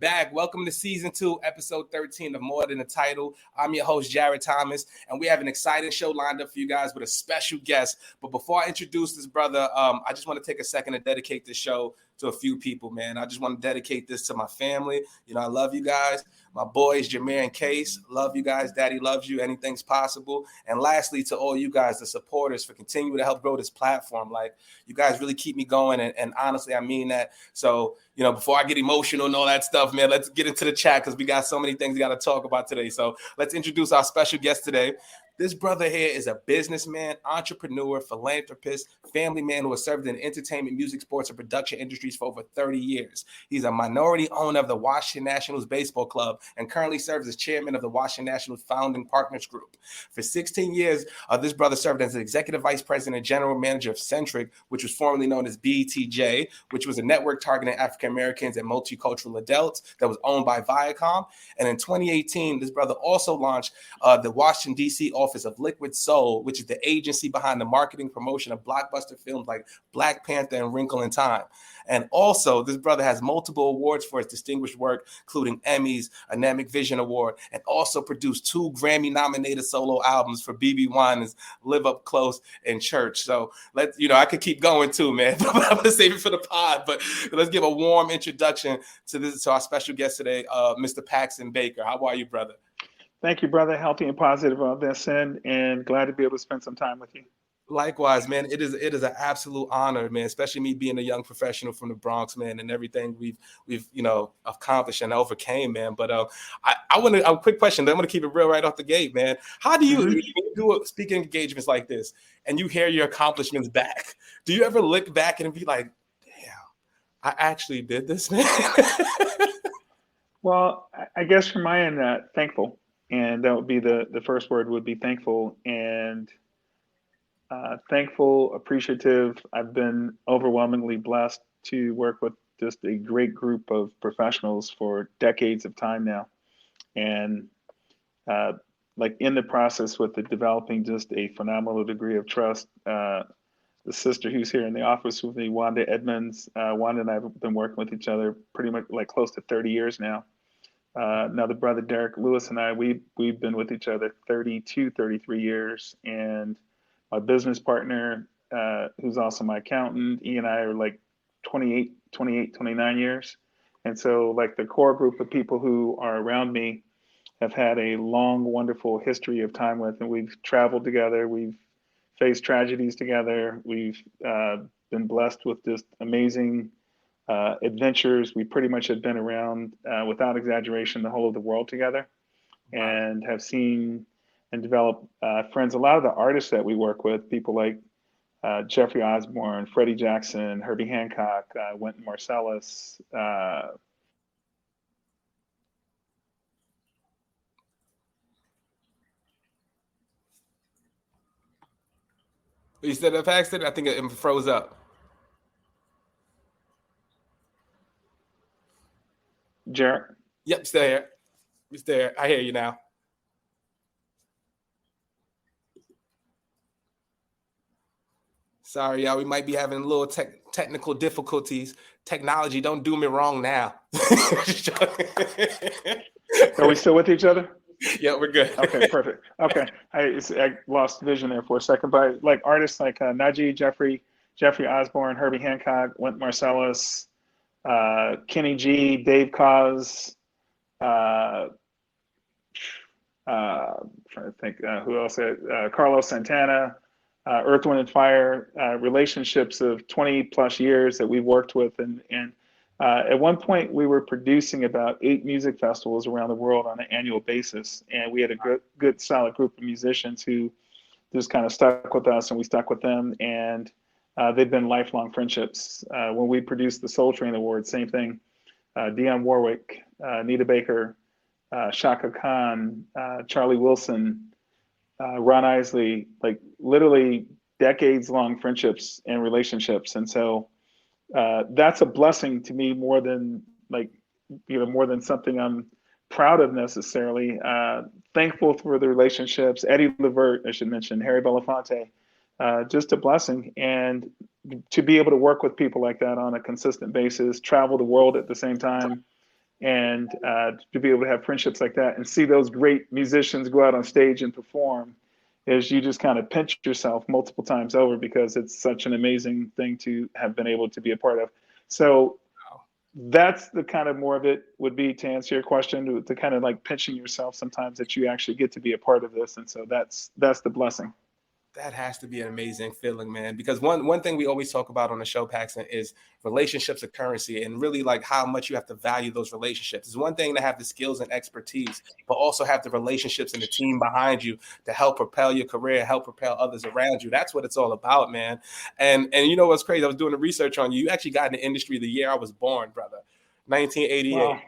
back. Welcome to season 2, episode 13 of More Than a Title. I'm your host, Jared Thomas, and we have an exciting show lined up for you guys with a special guest. But before I introduce this brother, I just want to take a second to dedicate this show to a few people, man. I just want to dedicate this to my family. You know, I love you guys. My boys, Jameer and Case, love you guys. Daddy loves you. Anything's possible. And lastly, to all you guys, the supporters, for continuing to help grow this platform. Like, you guys really keep me going. And honestly, I mean that. So, you know, before I get emotional and all that stuff, man, let's get into the chat because we got so many things we got to talk about today. So let's introduce our special guest today. This brother here is a businessman, entrepreneur, philanthropist, family man who has served in entertainment, music, sports, and production industries for over 30 years. He's a minority owner of the Washington Nationals Baseball Club and currently serves as chairman of the Washington Nationals Founding Partners Group. For 16 years, this brother served as the executive vice president and general manager of Centric, which was formerly known as BETJ, which was a network targeting African Americans and multicultural adults that was owned by Viacom. And in 2018, this brother also launched the Washington, D.C. office of Liquid Soul, which is the agency behind the marketing promotion of blockbuster films like Black Panther and Wrinkle in Time. And also, this brother has multiple awards for his distinguished work, including Emmys, a Namic Vision Award, and also produced 2 Grammy-nominated solo albums for B.B. Winans, Live Up Close, and Church. So, I could keep going too, man, but I'm going to save it for the pod. But let's give a warm introduction to our special guest today, Mr. Paxton Baker. How are you, brother? Thank you, brother. Healthy and positive on this end, and glad to be able to spend some time with you. Likewise, man. It is an absolute honor, man, especially me being a young professional from the Bronx, man, and everything we've accomplished and overcame, man. But I want a quick question. I'm going to keep it real right off the gate, man. How do you do speaking engagements like this and you hear your accomplishments back? Do you ever look back and be like, damn, I actually did this, man? Well, I guess from my end, thankful. And that would be the first word would be thankful. And thankful, appreciative. I've been overwhelmingly blessed to work with just a great group of professionals for decades of time now. And in the process with the developing just a phenomenal degree of trust. The sister who's here in the office with me, Wanda Edmonds, Wanda and I have been working with each other pretty much like close to 30 years now. Another brother, Derek Lewis, and I, we've been with each other 32, 33 years. And my business partner, who's also my accountant, he and I are like 28, 29 years. And so like the core group of people who are around me have had a long, wonderful history of time with, and we've traveled together. We've faced tragedies together. We've been blessed with just amazing adventures. We pretty much have been around, without exaggeration, the whole of the world together, and have seen and developed friends. A lot of the artists that we work with, people like Jeffrey Osborne, Freddie Jackson, Herbie Hancock, Wynton Marsalis. You said that, Paxton? I think it froze up. Jared? Yep, still here. We're still here. I hear you now. Sorry, y'all. We might be having a little technical difficulties. Technology, don't do me wrong now. Are we still with each other? Yeah, we're good. Okay, perfect. Okay, I lost vision there for a second, but like artists like Najee, Jeffrey Osborne, Herbie Hancock, Wynton Marsalis, Kenny G, Dave Cause, trying to think who else, Carlos Santana, Earth, Wind, and Fire, relationships of 20 plus years that we've worked with. And at one point we were producing about 8 music festivals around the world on an annual basis. And we had a good solid group of musicians who just kind of stuck with us and we stuck with them. And they've been lifelong friendships. When we produced the Soul Train Award, same thing. Dionne Warwick, Anita Baker, Shaka Khan, Charlie Wilson, Ron Isley, like literally decades-long friendships and relationships. And so that's a blessing to me more than something I'm proud of necessarily. Thankful for the relationships. Eddie Levert, I should mention, Harry Belafonte. Just a blessing. And to be able to work with people like that on a consistent basis, travel the world at the same time, and to be able to have friendships like that and see those great musicians go out on stage and perform, is you just kind of pinch yourself multiple times over, because it's such an amazing thing to have been able to be a part of. So that's the kind of more of it would be, to answer your question, to kind of like pinching yourself sometimes that you actually get to be a part of this. And so that's the blessing. That has to be an amazing feeling, man. Because one thing we always talk about on the show, Paxton, is relationships are currency, and really like how much you have to value those relationships. It's one thing to have the skills and expertise, but also have the relationships and the team behind you to help propel your career, help propel others around you. That's what it's all about, man. And you know what's crazy? I was doing the research on you. You actually got in the industry the year I was born, brother, 1988. Wow.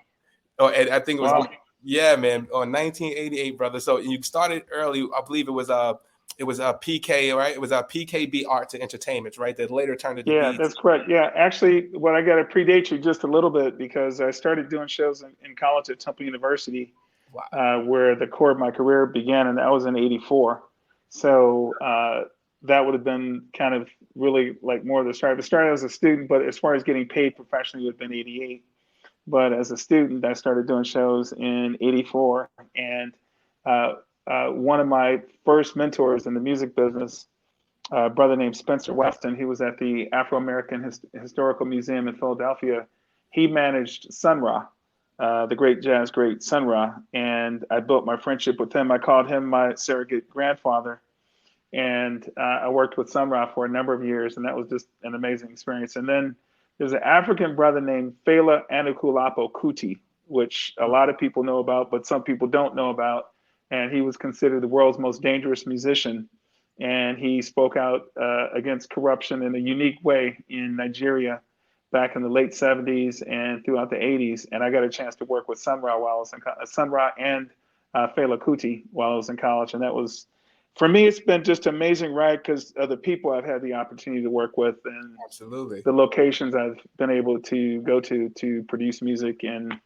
Oh, and I think it was Wow. yeah, man, on 1988, brother. So you started early. I believe it was a PK, right? It was a PKB Arts and Entertainment, right? That later turned into Yeah, BET. that's correct. Yeah, actually, what I got to predate you just a little bit, because I started doing shows in college at Temple University, Wow. where the core of my career began, and that was in '84. So that would have been kind of really like more of the start. I started as a student, but as far as getting paid professionally, it would have been '88. But as a student, I started doing shows in '84, and one of my first mentors in the music business, a brother named Spencer Weston, he was at the Afro-American Historical Museum in Philadelphia. He managed Sun Ra, the great jazz great Sun Ra, and I built my friendship with him. I called him my surrogate grandfather, and I worked with Sun Ra for a number of years, and that was just an amazing experience. And then there's an African brother named Fela Anikulapo Kuti, which a lot of people know about, but some people don't know about. And he was considered the world's most dangerous musician. And he spoke out against corruption in a unique way in Nigeria back in the late 70s and throughout the 80s. And I got a chance to work with Sun Ra while I was in Sun Ra and Fela Kuti while I was in college. And that was, for me, it's been just an amazing ride because of the people I've had the opportunity to work with, and Absolutely. the locations I've been able to go to produce music and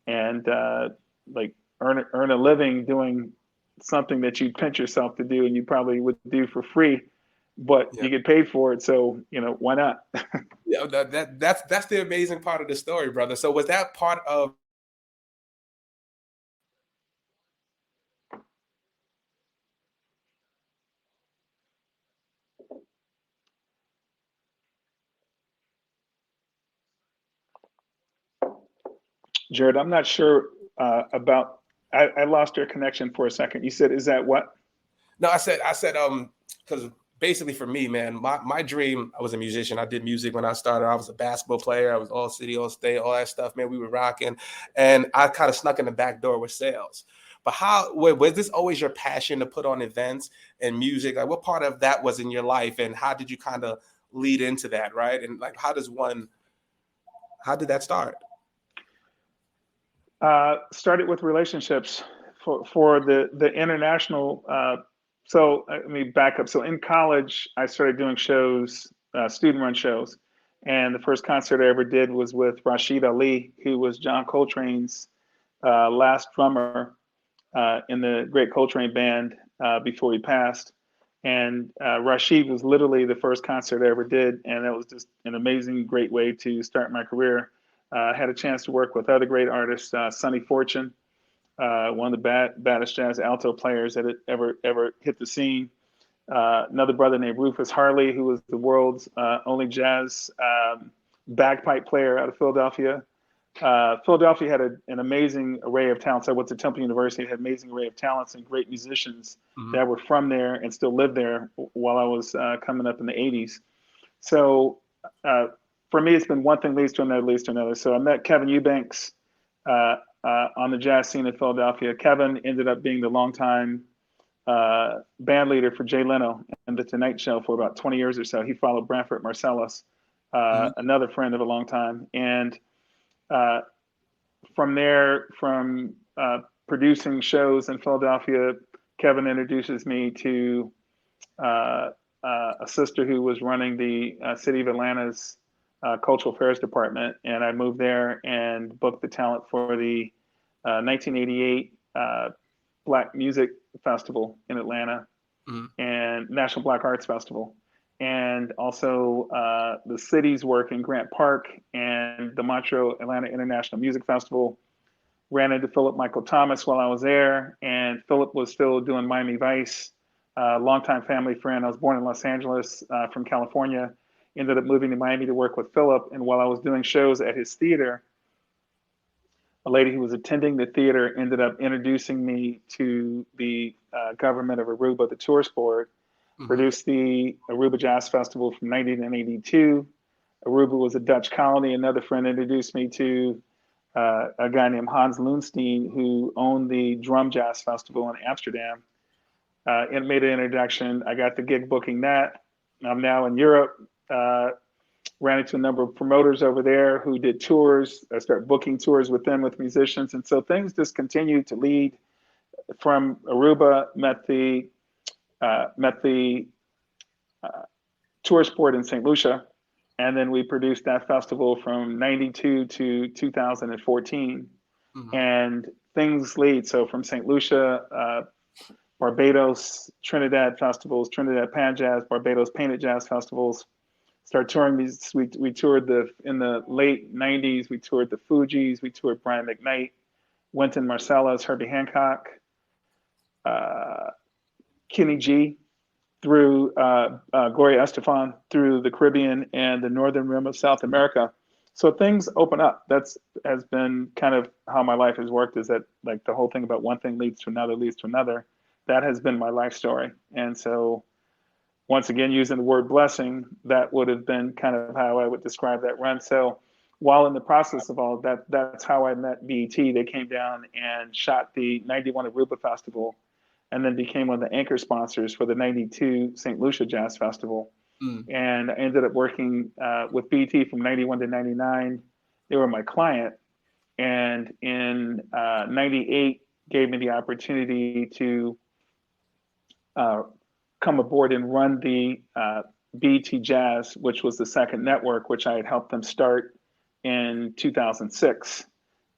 like earn a living doing something that you pinch yourself to do and you probably would do for free, but Yeah. you get paid for it. So, why not? Yeah, that's the amazing part of the story, brother. So was that part of Jared, I'm not sure about, I lost your connection for a second. You said, is that what? No, I said because basically for me, man, my dream, I was a musician. I did music when I started. I was a basketball player. I was all city, all state, all that stuff, man. We were rocking. And I kind of snuck in the back door with sales. But how was this always your passion to put on events and music? Like what part of that was in your life and how did you kind of lead into that, right? And like how did that start? Started with relationships for the international. So let me back up. So in college, I started doing shows, student run shows. And the first concert I ever did was with Rashid Ali, who was John Coltrane's last drummer in the Great Coltrane Band before he passed. And Rashid was literally the first concert I ever did. And that was just an amazing, great way to start my career. Had a chance to work with other great artists, Sonny Fortune, one of the baddest jazz alto players that had ever hit the scene. Another brother named Rufus Harley, who was the world's only jazz bagpipe player out of Philadelphia. Philadelphia had an amazing array of talents. I went to Temple University, had an amazing array of talents and great musicians that were from there and still lived there while I was coming up in the 80s. So for me, it's been one thing leads to another, leads to another. So I met Kevin Eubanks on the jazz scene in Philadelphia. Kevin ended up being the longtime band leader for Jay Leno and The Tonight Show for about 20 years or so. He followed Branford Marsalis, another friend of a long time. And from there, from producing shows in Philadelphia, Kevin introduces me to a sister who was running the City of Atlanta's Cultural Affairs Department. And I moved there and booked the talent for the 1988 Black Music Festival in Atlanta and National Black Arts Festival. And also the city's work in Grant Park and the Montreux Atlanta International Music Festival. ran into Philip Michael Thomas while I was there, and Philip was still doing Miami Vice. Longtime family friend. I was born in Los Angeles from California. Ended up moving to Miami to work with Philip, and while I was doing shows at his theater, a lady who was attending the theater ended up introducing me to the government of Aruba, the tourist board. Produced the Aruba Jazz Festival from 1982. Aruba was a Dutch colony. Another friend introduced me to a guy named Hans Loonstein, who owned the Drum Jazz Festival in Amsterdam. And made an introduction. I got the gig booking that. I'm now in Europe. Ran into a number of promoters over there who did tours. I started booking tours with them, with musicians. And so things just continued to lead from Aruba, met the tourist board in St. Lucia. And then we produced that festival from 92 to 2014. And things lead. So from St. Lucia, Barbados, Trinidad festivals, Trinidad Pan Jazz, Barbados Painted Jazz festivals. Started touring these. We toured in the late 90s. We toured the Fugees. We toured Brian McKnight, Wynton Marsalis, Herbie Hancock, Kenny G, through Gloria Estefan, through the Caribbean and the northern rim of South America. So things open up. Has been kind of how my life has worked, is that like the whole thing about one thing leads to another. That has been my life story. And so once again, using the word blessing, that would have been kind of how I would describe that run. So while in the process of all that, that's how I met BET. They came down and shot the 91 Aruba Festival, and then became one of the anchor sponsors for the 92 St. Lucia Jazz Festival. And I ended up working with BET from 91 to 99. They were my client. And in 98, gave me the opportunity to come aboard and run the BET Jazz, which was the second network, which I had helped them start in 2006,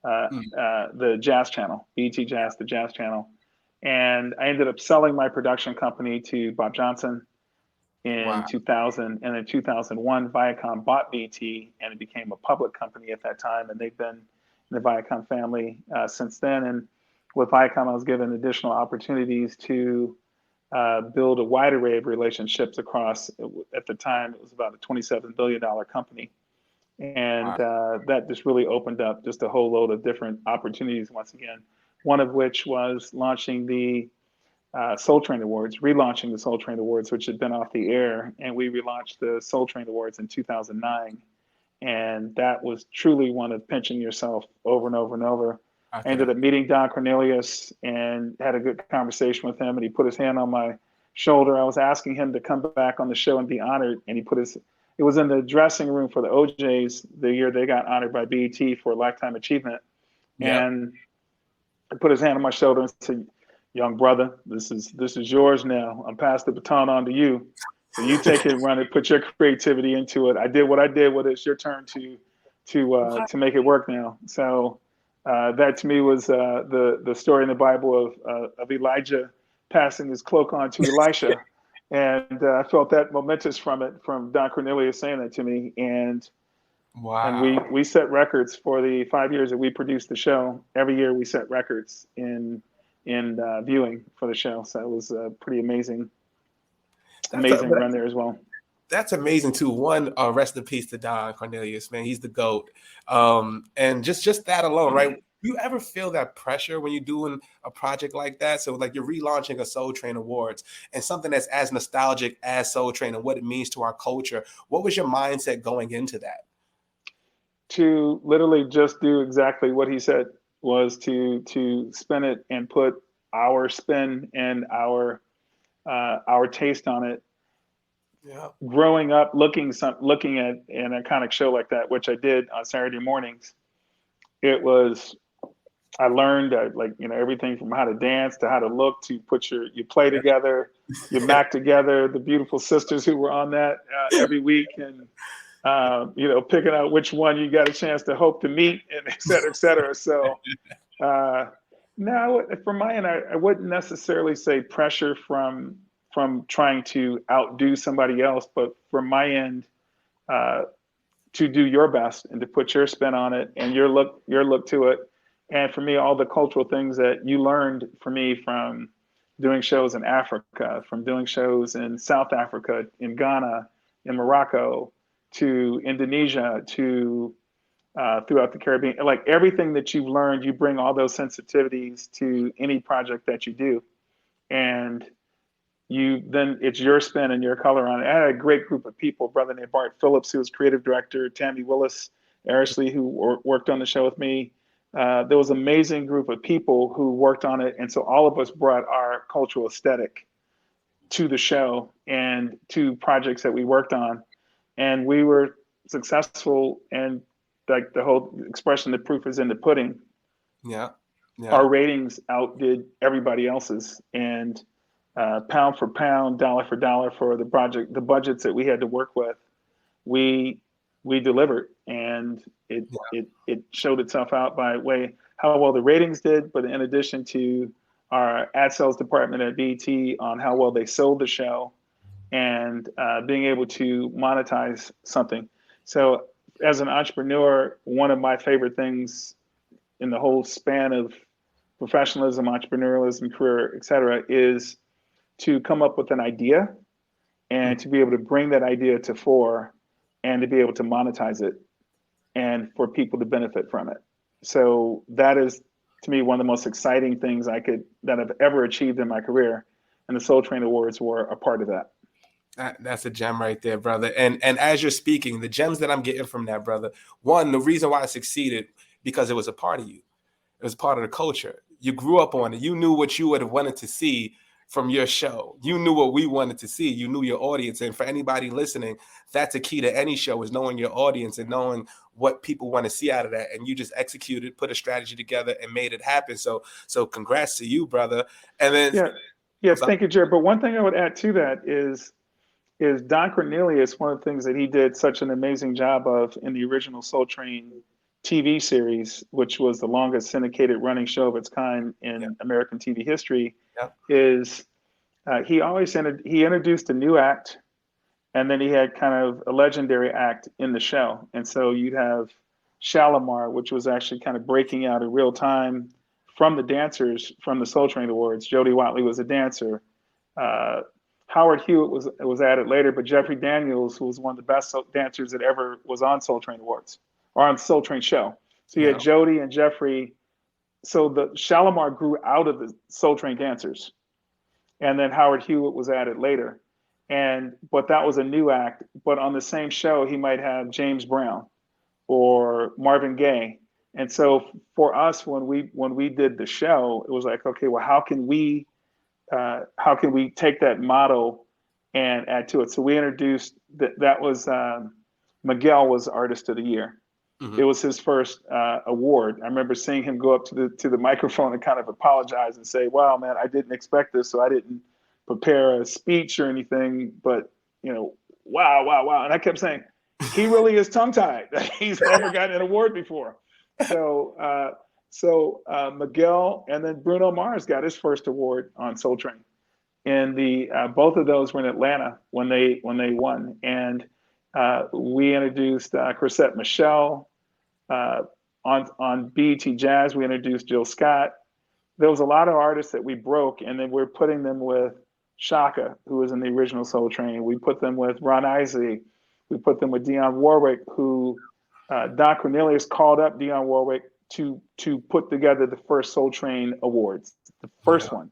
the Jazz Channel, BET Jazz, the Jazz Channel. And I ended up selling my production company to Bob Johnson in 2000. And in 2001, Viacom bought BET, and it became a public company at that time. And they've been in the Viacom family since then. And with Viacom, I was given additional opportunities to build a wide array of relationships across, at the time, it was about a $27 billion company. And that just really opened up just a whole load of different opportunities once again. One of which was launching the Soul Train Awards, relaunching the Soul Train Awards, which had been off the air. And we relaunched the Soul Train Awards in 2009. And that was truly one of pinching yourself over and over and over. I ended up meeting Don Cornelius and had a good conversation with him, and he put his hand on my shoulder. I was asking him to come back on the show and be honored, and it was in the dressing room for the OJs the year they got honored by BET for Lifetime Achievement. And he put his hand on my shoulder and said, "Young brother, this is yours now. I'm passing the baton on to you. So you take it and run it, put your creativity into it. I did what I did with it. It's your turn to make it work now." So that to me was the story in the Bible of Elijah passing his cloak on to Elisha. And I felt that momentous from Don Cornelius saying that to me. And we set records for the 5 years that we produced the show. Every year we set records in viewing for the show. So it was a pretty amazing run there as well. That's amazing too. One, rest in peace to Don Cornelius, man. He's the GOAT. And just that alone, right? You ever feel that pressure when you're doing a project like that? So like you're relaunching a Soul Train Awards and something that's as nostalgic as Soul Train and what it means to our culture. What was your mindset going into that? To literally just do exactly what he said, was to spin it and put our spin and our taste on it. Yeah. Growing up, looking at an iconic show like that, which I did on Saturday mornings, I learned everything from how to dance to how to look to put your play together, your Mac together. The beautiful sisters who were on that every week, and picking out which one you got a chance to hope to meet, and et cetera, et cetera. So now, from my end, I wouldn't necessarily say pressure from trying to outdo somebody else, but from my end, to do your best and to put your spin on it and your look to it, And for me, all the cultural things that you learned for me from doing shows in Africa, from doing shows in South Africa, in Ghana, in Morocco, to Indonesia, to throughout the Caribbean, like everything that you've learned, you bring all those sensitivities to any project that you do. And then it's your spin and your color on it. I had a great group of people, a brother named Bart Phillips, who was creative director, Tammy Willis Arishley, who worked on the show with me. There was an amazing group of people who worked on it. And so all of us brought our cultural aesthetic to the show and to projects that we worked on. And we were successful, and like the whole expression, the proof is in the pudding. Yeah. Our ratings outdid everybody else's. And pound for pound, dollar for dollar for the budgets that we had to work with, we delivered, and it showed itself out by way how well the ratings did, but in addition to our ad sales department at BET on how well they sold the show and being able to monetize something. So as an entrepreneur, one of my favorite things in the whole span of professionalism, entrepreneurialism, career, et cetera, is to come up with an idea and to be able to bring that idea to fore and to be able to monetize it and for people to benefit from it. So that is, to me, one of the most exciting things that I've ever achieved in my career. And the Soul Train Awards were a part of that. That's a gem right there, brother. And as you're speaking, the gems that I'm getting from that, brother, one, the reason why I succeeded, because it was a part of you. It was part of the culture. You grew up on it. You knew what you would have wanted to see from your show. You knew what we wanted to see. You knew your audience. And for anybody listening, that's a key to any show, is knowing your audience and knowing what people want to see out of that. And you just executed, put a strategy together, and made it happen. So congrats to you, brother. And then thank you, Jared. But one thing I would add to that is Don Cornelius, one of the things that he did such an amazing job of in the original Soul Train TV series, which was the longest syndicated running show of its kind in American TV history, is he introduced a new act, and then he had kind of a legendary act in the show. And so you'd have Shalimar, which was actually kind of breaking out in real time from the dancers from the Soul Train Awards. Jody Watley was a dancer. Howard Hewitt was added later, but Jeffrey Daniels, who was one of the best dancers that ever was on Soul Train Awards or on Soul Train show. So you had Jody and Jeffrey. So the Shalimar grew out of the Soul Train dancers, and then Howard Hewitt was added later. But that was a new act. But on the same show, he might have James Brown or Marvin Gaye. And so for us, when we did the show, it was like, okay, well, how can we take that model and add to it? So we introduced that was Miguel was Artist of the Year. Mm-hmm. It was his first award. I remember seeing him go up to the microphone and kind of apologize and say, "Wow, man, I didn't expect this, so I didn't prepare a speech or anything, but wow." And I kept saying, he really is tongue-tied. He's never gotten an award before. So Miguel and then Bruno Mars got his first award on Soul Train, and both of those were in Atlanta when they won. And we introduced Chrisette Michele on BET Jazz. We introduced Jill Scott. There was a lot of artists that we broke, and then we're putting them with Shaka, who was in the original Soul Train. We put them with Ron Isley. We put them with Dionne Warwick, who Don Cornelius called up Dionne Warwick to put together the first Soul Train Awards, the first one.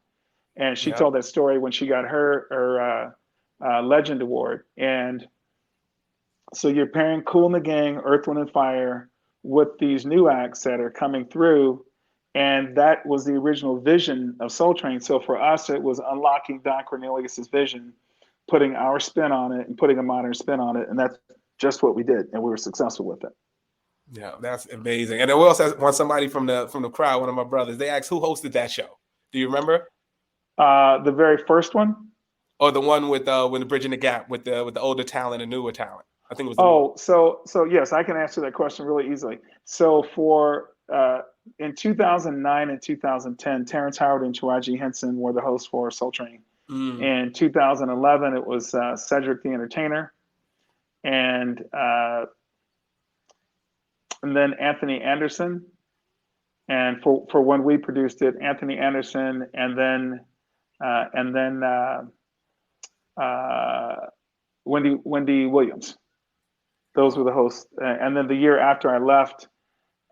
And she told that story when she got her Legend Award. And so you're pairing Kool and the Gang, Earth, Wind, and Fire with these new acts that are coming through. And that was the original vision of Soul Train. So for us, it was unlocking Don Cornelius's vision, putting our spin on it and putting a modern spin on it. And that's just what we did. And we were successful with it. Yeah, that's amazing. And then we also want somebody from the crowd, one of my brothers. They asked who hosted that show. Do you remember? The very first one? Or the one with the Bridging the Gap with the older talent and newer talent? I think it was. So yes, I can answer that question really easily. So for in 2009 and 2010, Terrence Howard and Taraji Henson were the hosts for Soul Train. In 2011, it was Cedric the Entertainer, and then Anthony Anderson, And for when we produced it, Anthony Anderson, and then uh, and then uh, uh, Wendy Williams. Those were the hosts. And then the year after I left,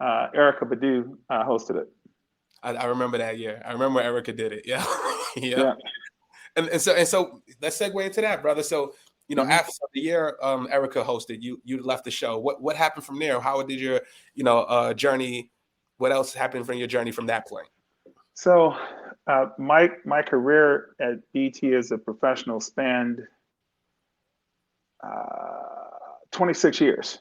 Erica Badu hosted it. I remember that year. I remember Erica did it. Yeah. Yeah. Yeah. And so let's segue into that, brother. So, Mm-hmm. after the year Erica hosted, you left the show. What happened from there? How did your, journey, what else happened from your journey from that point? So my career at BT as a professional spanned 26 years.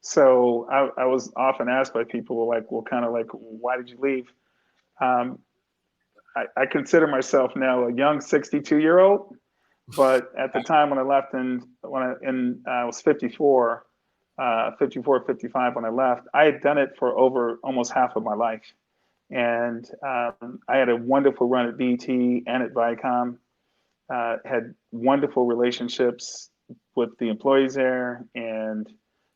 So I was often asked by people like, well, kind of like, why did you leave? Um, I consider myself now a young 62-year-old, but at the time when I left and I was 54, 55 when I left, I had done it for over almost half of my life. And I had a wonderful run at BT and at Viacom, had wonderful relationships with the employees there and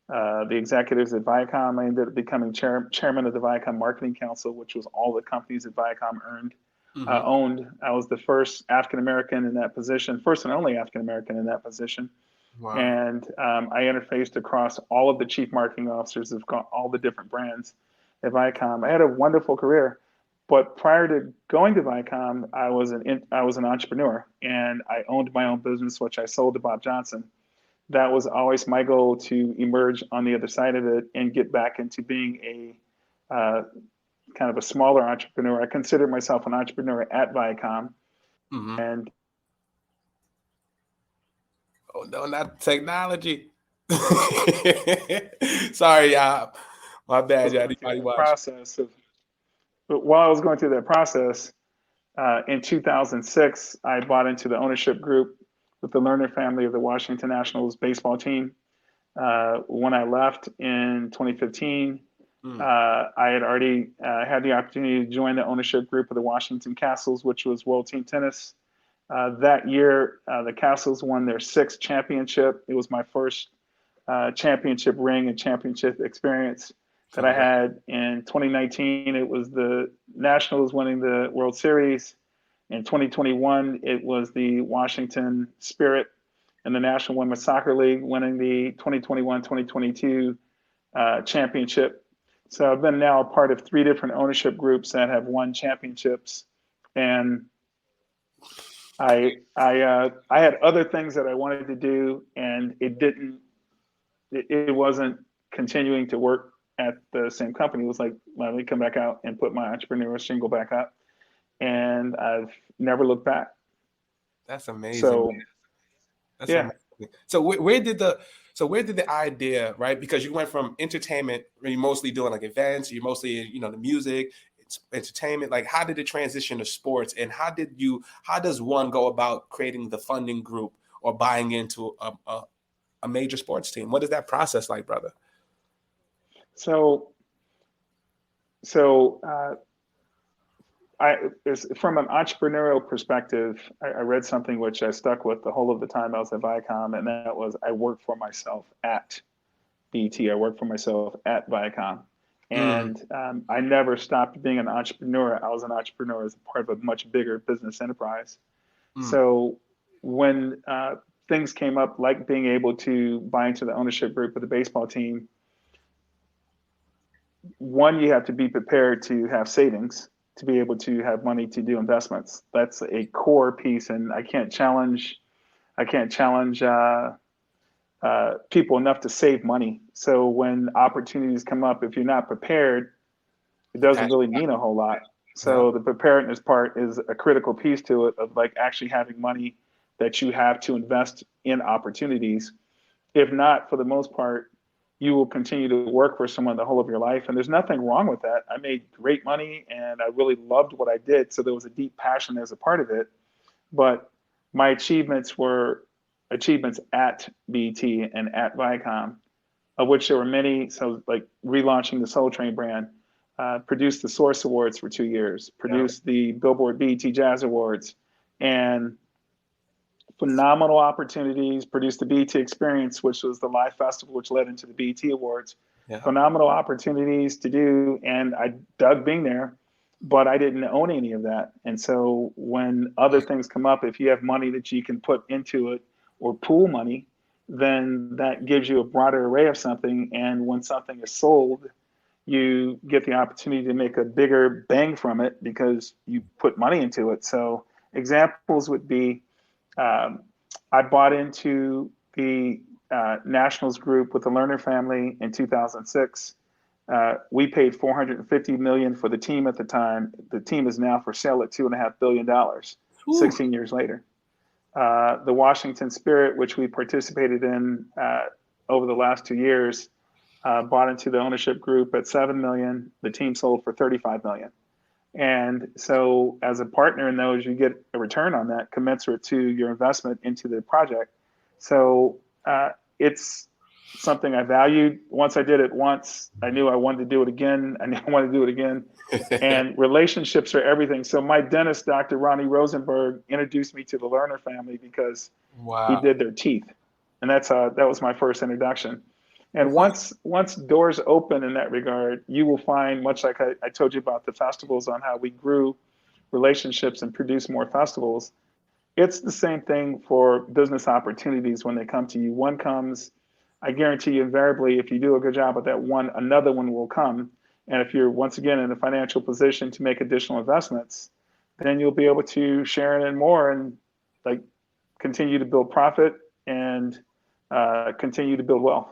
the executives at Viacom. I ended up becoming chairman of the Viacom Marketing Council, which was all the companies that Viacom owned. I was the first African American in that position, first and only African American in that position. Wow. And I interfaced across all of the chief marketing officers of all the different brands at Viacom. I had a wonderful career, but prior to going to Viacom, I was an entrepreneur, and I owned my own business, which I sold to Bob Johnson. That was always my goal, to emerge on the other side of it and get back into being a kind of a smaller entrepreneur. I consider myself an entrepreneur at Viacom, Mm-hmm. and Oh no, not technology. Sorry, y'all. My I bad, was y'all. going through Anybody that watch? process of. But while I was going through that process, in 2006, I bought into the ownership group with the Lerner family of the Washington Nationals baseball team. When I left in 2015, I had already had the opportunity to join the ownership group of the Washington Castles, which was World Team Tennis. That year, the Castles won their sixth championship. It was my first championship ring and championship experience that I Congrats. had. In 2019, it was the Nationals winning the World Series. In 2021, it was the Washington Spirit and the National Women's Soccer League winning the 2021-2022 championship. So I've been now a part of three different ownership groups that have won championships, and I had other things that I wanted to do, and it wasn't continuing to work at the same company. It was like, let me come back out and put my entrepreneurial shingle back up, and I've never looked back. That's amazing. So That's yeah. amazing. So where did the idea, right? Because you went from entertainment, where you're mostly doing like events, you're mostly, the music, it's entertainment. Like, how did it transition to sports, and how does one go about creating the funding group or buying into a major sports team? What is that process like, brother? So so from an entrepreneurial perspective, I read something which I stuck with the whole of the time I was at Viacom, and that was, I work for myself at BT. I work for myself at Viacom. Mm, And I never stopped being an entrepreneur. I was an entrepreneur as a part of a much bigger business enterprise. mm. So when things came up, like being able to buy into the ownership group of the baseball team, one, you have to be prepared to have savings to be able to have money to do investments. That's a core piece, and I can't challenge people enough to save money. So when opportunities come up, if you're not prepared, it doesn't That- really mean a whole lot. yeah. So the preparedness part is a critical piece to it, of like actually having money that you have to invest in opportunities. If not, for the most part, you will continue to work for someone the whole of your life. And there's nothing wrong with that. I made great money and I really loved what I did. So there was a deep passion as a part of it. But my achievements were achievements at BT and at Viacom, of which there were many. So, like relaunching the Soul Train brand, produced the Source Awards for 2 years, Yeah. produced the Billboard BET Jazz Awards, and phenomenal opportunities. Produced the BET Experience, which was the live festival, which led into the BET Awards. phenomenal opportunities to do. And I dug being there, but I didn't own any of that. And so when other things come up, if you have money that you can put into it or pool money, then that gives you a broader array of something. And when something is sold, you get the opportunity to make a bigger bang from it because you put money into it. So examples would be, I bought into the Nationals group with the Lerner family in 2006. We paid $450 million for the team at the time. The team is now for sale at $2.5 billion, 16 years later. The Washington Spirit, which we participated in over the last 2 years, bought into the ownership group at $7 million. The team sold for $35 million. And so as a partner in those, you get a return on that commensurate to your investment into the project. So it's something I valued. Once I did it once, I knew I wanted to do it again. I knew I wanted to do it again. And relationships are everything. So my dentist, Dr. Ronnie Rosenberg, introduced me to the Lerner family because he did their teeth. And that was my first introduction. And once doors open in that regard, you will find, much like I told you about the festivals on how we grew relationships and produced more festivals, it's the same thing for business opportunities when they come to you. One comes, I guarantee you invariably, if you do a good job with that one, another one will come. And if you're once again in a financial position to make additional investments, then you'll be able to share in more and like continue to build profit and continue to build wealth.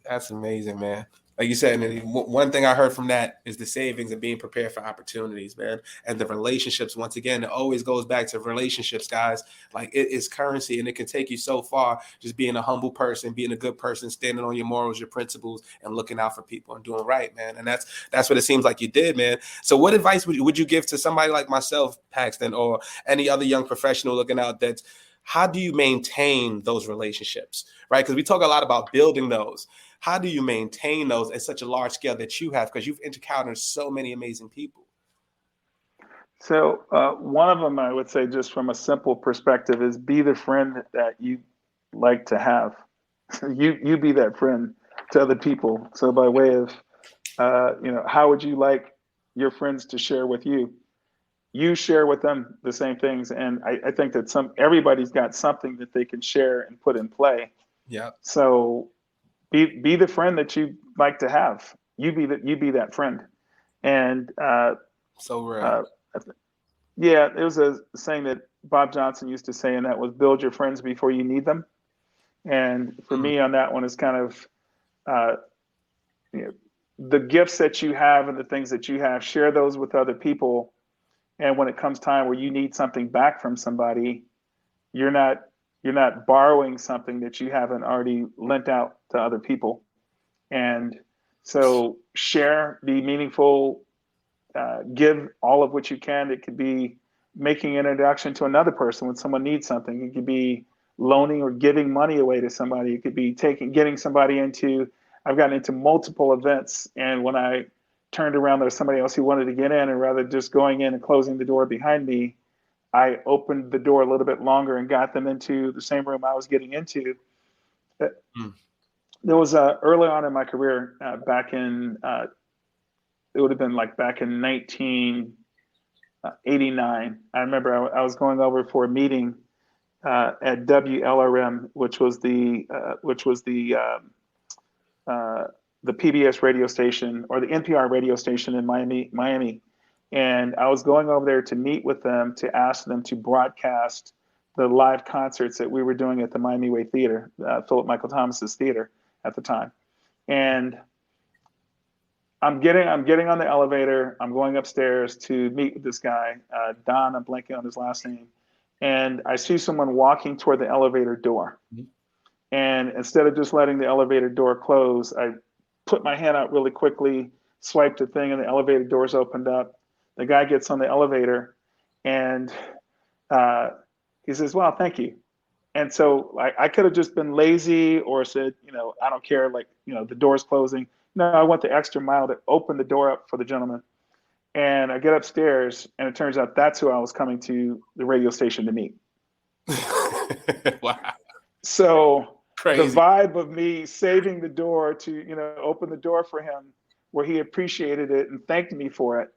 That's amazing, man. Like you said, and one thing I heard from that is the savings and being prepared for opportunities, man. And the relationships, once again, it always goes back to relationships, guys. Like it is currency and it can take you so far just being a humble person, being a good person, standing on your morals, your principles, and looking out for people and doing right, man. And that's what it seems like you did, man. So what advice would you give to somebody like myself, Paxton, or any other young professional looking out that's how do you maintain those relationships, right? Because we talk a lot about building those. How do you maintain those at such a large scale that you have? Because you've encountered so many amazing people. So one of them, I would say, just from a simple perspective, is be the friend that you like to have. You be that friend to other people. So by way of, how would you like your friends to share with you? You share with them the same things. And I think that everybody's got something that they can share and put in play. Yeah. So be the friend that you like to have. You be that friend. And so rare. Yeah, it was a saying that Bob Johnson used to say, and that was build your friends before you need them. And for me on that one is kind of, the gifts that you have and the things that you have, share those with other people. And when it comes time where you need something back from somebody, you're not borrowing something that you haven't already lent out to other people. And so share, be meaningful, give all of what you can. It could be making an introduction to another person when someone needs something. It could be loaning or giving money away to somebody. It could be getting somebody into, I've gotten into multiple events, and when I turned around, there was somebody else who wanted to get in, and rather just going in and closing the door behind me, I opened the door a little bit longer and got them into the same room I was getting into. There was early on in my career, back in, it would have been like back in 1989. I remember I was going over for a meeting at WLRM, which was the PBS radio station, or the NPR radio station in Miami. And I was going over there to meet with them to ask them to broadcast the live concerts that we were doing at the Miami Way Theater, Philip Michael Thomas's theater at the time. And I'm getting on the elevator. I'm going upstairs to meet with this guy, Don. I'm blanking on his last name. And I see someone walking toward the elevator door. And instead of just letting the elevator door close, I put my hand out really quickly, swiped the thing, and the elevator doors opened up. The guy gets on the elevator, and he says, "Well, thank you." And so I could have just been lazy or said, I don't care, the door's closing. No, I went the extra mile to open the door up for the gentleman. And I get upstairs, and it turns out that's who I was coming to the radio station to meet. Wow. So the Crazy. vibe of me saving the door to, open the door for him, where he appreciated it and thanked me for it,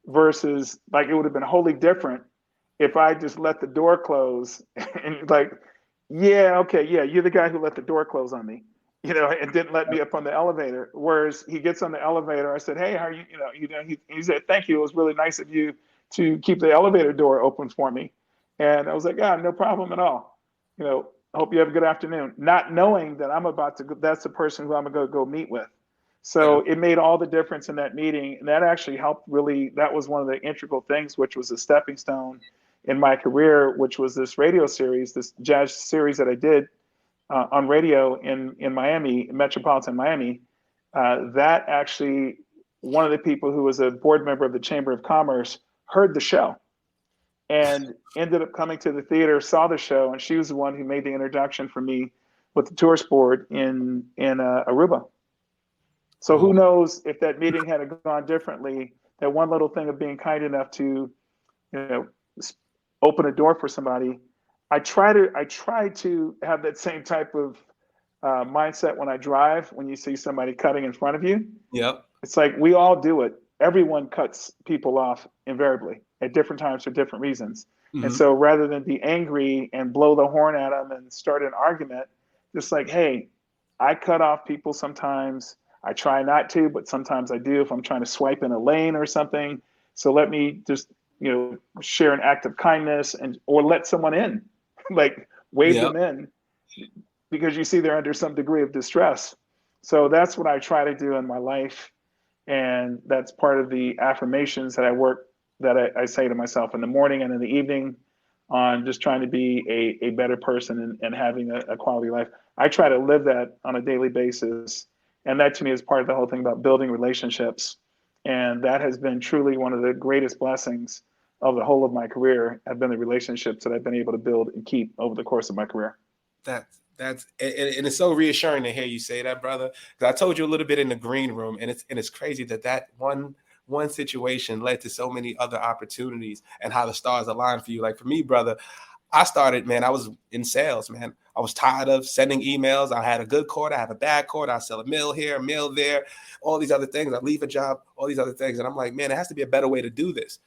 versus like it would have been wholly different if I just let the door close and like, yeah, okay, yeah, you're the guy who let the door close on me, and didn't let me up on the elevator. Whereas he gets on the elevator, I said, hey, how are you? He said, thank you. It was really nice of you to keep the elevator door open for me. And I was like, yeah, no problem at all. I hope you have a good afternoon. Not knowing that I'm about to go, that's the person who I'm going to go meet with. Yeah. So it made all the difference in that meeting. And that actually helped really, that was one of the integral things, which was a stepping stone in my career, which was this radio series, this jazz series that I did on radio in Miami, metropolitan Miami. That actually, one of the people who was a board member of the Chamber of Commerce heard the show and ended up coming to the theater, saw the show, and she was the one who made the introduction for me with the tourist board in Aruba. So who knows if that meeting had gone differently, that one little thing of being kind enough to, open a door for somebody. I try to have that same type of mindset when I drive. When you see somebody cutting in front of you, Yep. it's like we all do it. Everyone cuts people off invariably at different times for different reasons. Mm-hmm. And so rather than be angry and blow the horn at them and start an argument, just like, hey, I cut off people sometimes. I try not to, but sometimes I do if I'm trying to swipe in a lane or something. So let me just, share an act of kindness or let someone in, like wave them in because you see they're under some degree of distress. So that's what I try to do in my life. And that's part of the affirmations that I say to myself in the morning and in the evening on just trying to be a better person and having a quality life. I try to live that on a daily basis. And that to me is part of the whole thing about building relationships. And that has been truly one of the greatest blessings of the whole of my career, have been the relationships that I've been able to build and keep over the course of my career. That's and it's so reassuring to hear you say that, brother. Because I told you a little bit in the green room, and it's crazy that one situation led to so many other opportunities and how the stars aligned for you. Like for me, brother, I started, man, I was in sales, man. I was tired of sending emails. I had a good quarter, I have a bad quarter. I sell a meal here, a meal there, all these other things. I leave a job, all these other things. And I'm like, man, it has to be a better way to do this.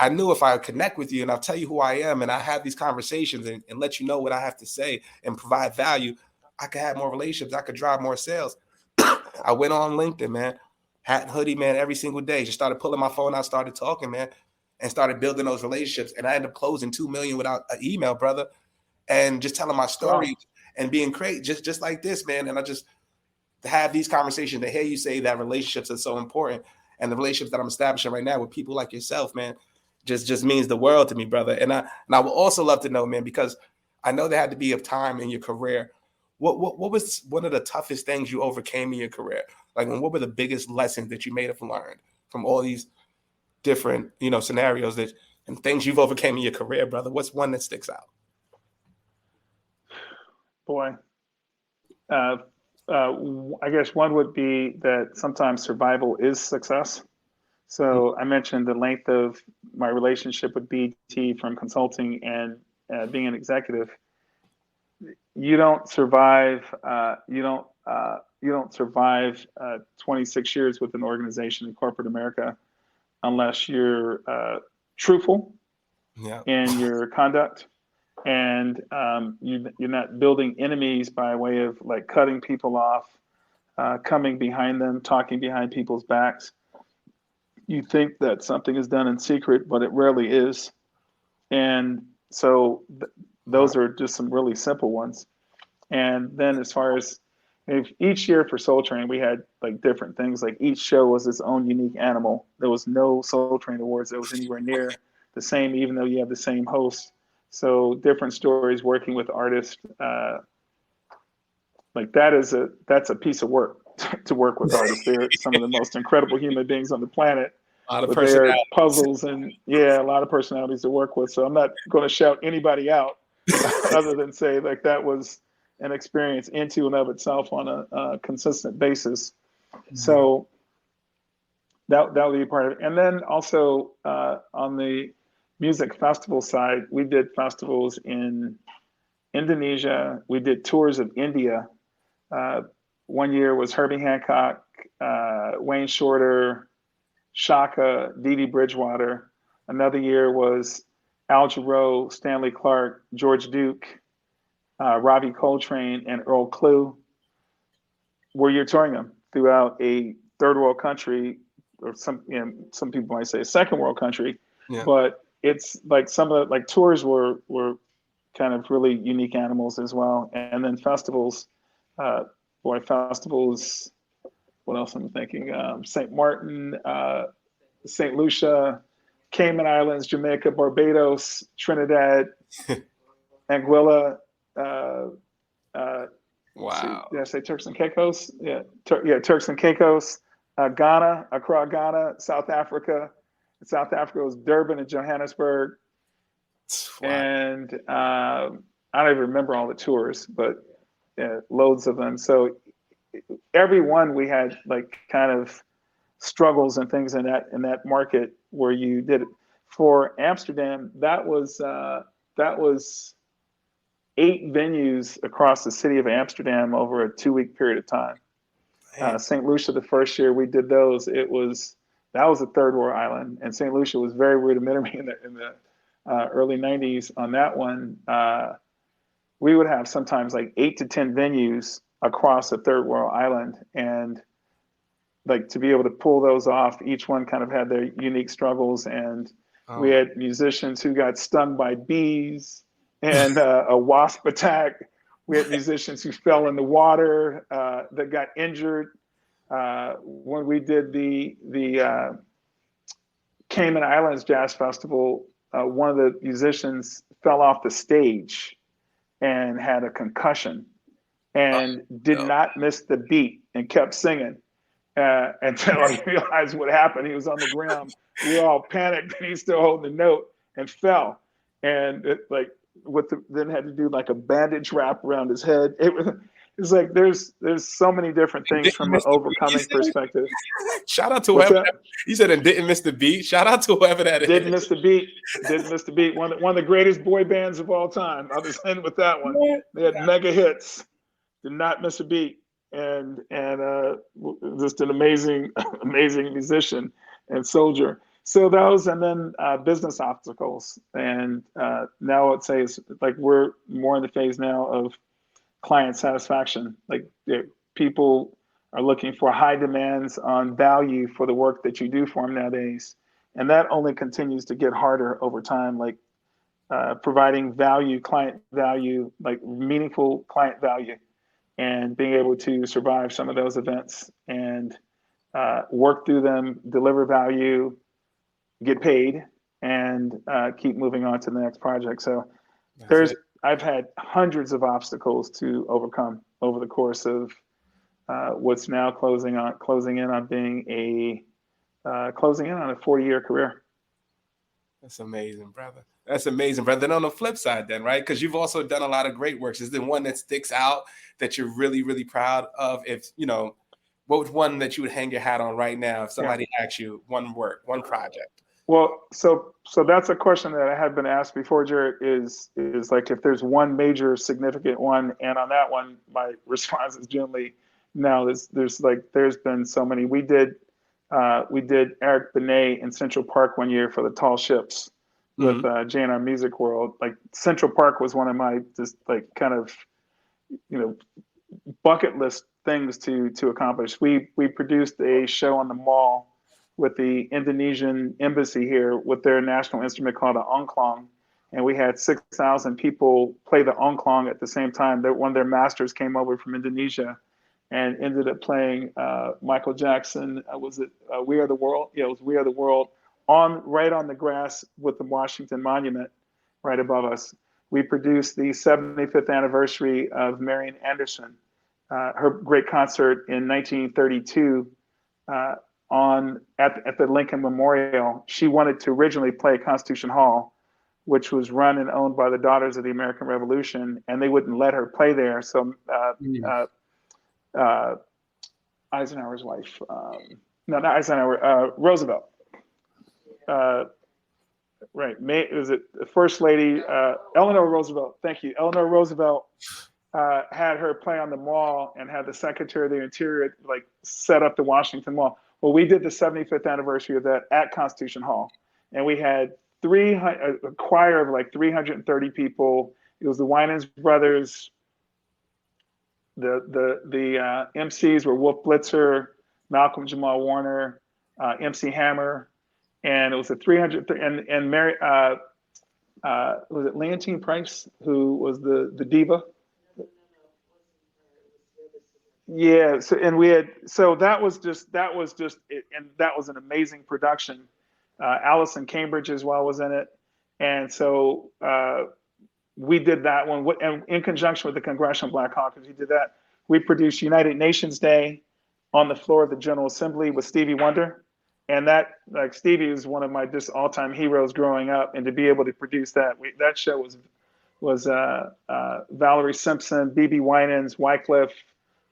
I knew if I connect with you and I'll tell you who I am and I have these conversations and let you know what I have to say and provide value, I could have more relationships. I could drive more sales. I went on LinkedIn, man, hat and hoodie, man, every single day. Just started pulling my phone out, started talking, man, and started building those relationships. And I ended up closing $2 million without an email, brother, and just telling my story and being great, just like this, man. And I just have these conversations to hear you say that relationships are so important. And the relationships that I'm establishing right now with people like yourself, man, just means the world to me, brother. And I would also love to know, man, because I know there had to be a time in your career. What was one of the toughest things you overcame in your career? Like, what were the biggest lessons that you may have learned from all these different, scenarios and things you've overcame in your career, brother? What's one that sticks out? Boy, I guess one would be that sometimes survival is success. So I mentioned the length of my relationship with BET from consulting and being an executive. You don't survive. You don't survive 26 years with an organization in corporate America unless you're truthful in your conduct, and you're not building enemies by way of like cutting people off, coming behind them, talking behind people's backs. You think that something is done in secret, but it rarely is. And so those are just some really simple ones. And then as far as each year for Soul Train, we had like different things. Like each show was its own unique animal. There was no Soul Train Awards that was anywhere near the same, even though you have the same host. So different stories working with artists. Like that's a piece of work to work with artists. They're some of the most incredible human beings on the planet. A lot of with their personalities. puzzles and a lot of personalities to work with. So I'm not going to shout anybody out other than say like that was an experience into and of itself on a consistent basis. Mm-hmm. So that would be part of it. And then also on the music festival side, we did festivals in Indonesia. We did tours of India. One year was Herbie Hancock, Wayne Shorter, Shaka, Dee Dee Bridgewater. Another year was Al Jarreau, Stanley Clarke, George Duke, Robbie Coltrane, and Earl Klugh. Where you're touring them throughout a third world country, or some people might say a second world country, but it's like some of the like tours were kind of really unique animals as well. And then festivals, festivals. What else am I thinking? St. Martin, St. Lucia, Cayman Islands, Jamaica, Barbados, Trinidad, Anguilla. Wow. Did I say Turks and Caicos? Yeah, Turks and Caicos, Ghana, Accra, Ghana, South Africa. South Africa was Durban and Johannesburg. Wow. And I don't even remember all the tours, but loads of them. So every one we had like kind of struggles and things in that market where you did it. For Amsterdam, that was 8 venues across the city of Amsterdam over a 2-week period of time. St. Lucia, the first year we did those, that was a third world island, and St. Lucia was very rudimentary in the early 90s on that one. We would have sometimes like 8 to 10 venues across a third world island, and like to be able to pull those off, each one kind of had their unique struggles, and we had musicians who got stung by bees and a wasp attack. We had musicians who fell in the water that got injured. When we did the Cayman Islands Jazz Festival, one of the musicians fell off the stage and had a concussion and did not miss the beat and kept singing until I realized what happened. He was on the ground. We all panicked, and he's still holding the note and fell. And then had to do like a bandage wrap around his head. It's like there's so many different things from an overcoming perspective. Shout out to whoever you said, and didn't miss the beat. Shout out to whoever that is. Didn't miss the beat. One of the greatest boy bands of all time. I'll just end with that one. They had mega hits. Did not miss a beat, and just an amazing musician and soldier. So those, and then business obstacles, and now I'd say it's like we're more in the phase now of client satisfaction. Like people are looking for high demands on value for the work that you do for them nowadays, and that only continues to get harder over time. Like providing value, client value, like meaningful client value, and being able to survive some of those events and work through them, deliver value, get paid, and keep moving on to the next project. So I've had hundreds of obstacles to overcome over the course of what's now closing in on a 40-year career. That's amazing, brother. That's amazing, brother. Then on the flip side, then, right? Because you've also done a lot of great works. Is there one that sticks out that you're really, really proud of? If what was one that you would hang your hat on right now if somebody asked you one project? Well, so that's a question that I had been asked before, Jared, is like if there's one major significant one, and on that one, my response is generally no. There's been so many. We did Eric Benet in Central Park one year for the Tall Ships with J&R Music World. Like Central Park was one of my just like kind of bucket list things to accomplish. We produced a show on the Mall with the Indonesian embassy here with their national instrument called an angklung. And we had 6,000 people play the angklung at the same time. One of their masters came over from Indonesia and ended up playing Michael Jackson. Was it We Are the World? Yeah, it was We Are the World right on the grass with the Washington Monument right above us. We produced the 75th anniversary of Marian Anderson, her great concert in 1932 at the Lincoln Memorial. She wanted to originally play Constitution Hall, which was run and owned by the Daughters of the American Revolution, and they wouldn't let her play there. So Eisenhower's wife, no, not Eisenhower, Roosevelt. right. Was it the First Lady, Eleanor Roosevelt? Thank you. Eleanor Roosevelt had her play on the mall and had the Secretary of the Interior like set up the Washington Mall. Well, we did the 75th anniversary of that at Constitution Hall, and we had a choir of like 330 people. It was the Winans brothers. The MCs were Wolf Blitzer, Malcolm Jamal Warner, MC Hammer, and it was a 300 and Mary was it Leontine Price who was the diva? Yeah, so and we had so that was just and that was an amazing production. Allison Cambridge as well was in it, and so we did that one. And in conjunction with the Congressional Black Caucus, we did that. We produced United Nations Day on the floor of the General Assembly with Stevie Wonder, and that like Stevie is one of my just all-time heroes growing up, and to be able to produce that that show was Valerie Simpson, BB Winans, Wycliffe,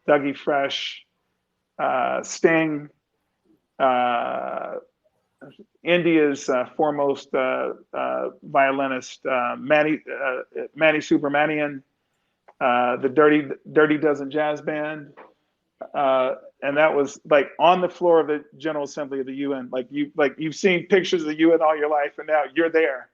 Dougie Fresh, Sting, India's foremost violinist, Mani Subramanian, the Dirty Dozen Jazz Band, and that was like on the floor of the General Assembly of the UN. You've seen pictures of the UN all your life, and now you're there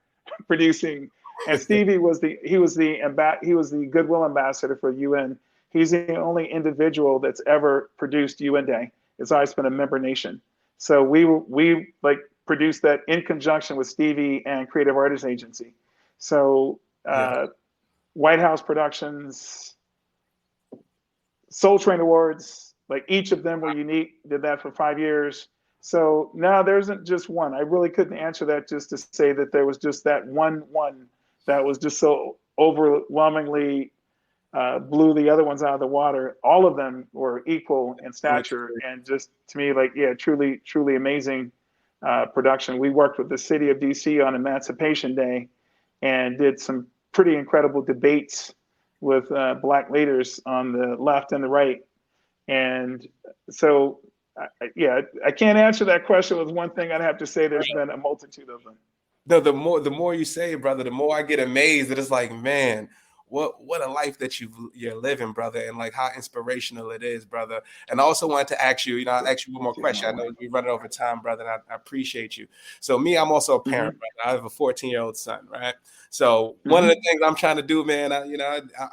producing. And Stevie was the goodwill ambassador for the UN. He's the only individual that's ever produced UN Day. It's always been a member nation. So we like produced that in conjunction with Stevie and Creative Artists Agency. So White House Productions, Soul Train Awards, like each of them were unique. Did that for 5 years. So now there isn't just one. I really couldn't answer that just to say that there was just that one that was just so overwhelmingly blew the other ones out of the water. All of them were equal in stature, and just to me, like, yeah, truly, truly amazing production. We worked with the city of DC on Emancipation Day and did some pretty incredible debates with Black leaders on the left and the right. And so, I can't answer that question with one thing. I'd have to say there's been a multitude of them. The more you say, brother, the more I get amazed that it's like, man, what a life that you're living, brother, and like how inspirational it is, brother. And I also wanted to ask you, I'll ask you one more question. I know we're running over time, brother, and I appreciate you. So me, I'm also a parent, brother. I have a 14-year-old son, right? So one of the things I'm trying to do, man,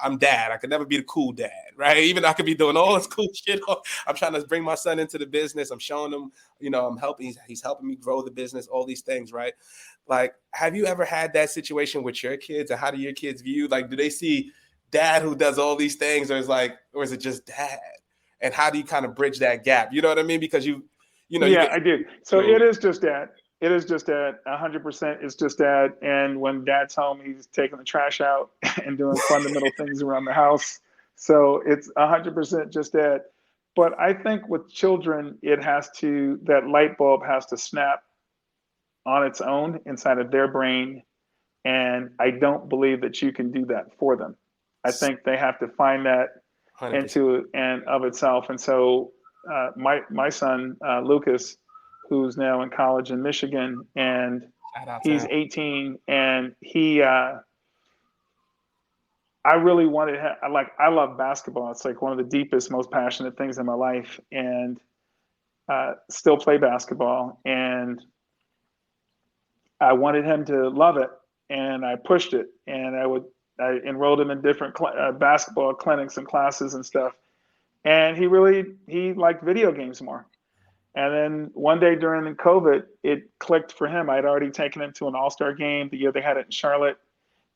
I'm dad. I could never be the cool dad, right? Even though I could be doing all this cool shit. I'm trying to bring my son into the business. I'm showing him, I'm helping. He's helping me grow the business, all these things, right? Like, have you ever had that situation with your kids, and how do your kids view? Like, do they see dad who does all these things, or is it just dad? And how do you kind of bridge that gap? You know what I mean? Because I do. So it is just dad. It is just dad. 100% is just dad. And when dad's home, he's taking the trash out and doing fundamental things around the house. So it's 100% just dad. But I think with children, that light bulb has to snap on its own inside of their brain. And I don't believe that you can do that for them. I think they have to find that 100%. Into and of itself. And so my son, Lucas, who's now in college in Michigan, and he's 18, and I really wanted, I love basketball. It's like one of the deepest, most passionate things in my life, and still play basketball. And I wanted him to love it, and I pushed it, and I enrolled him in different basketball clinics and classes and stuff. And he liked video games more. And then one day during the COVID, it clicked for him. I'd already taken him to an all-star game the year they had it in Charlotte,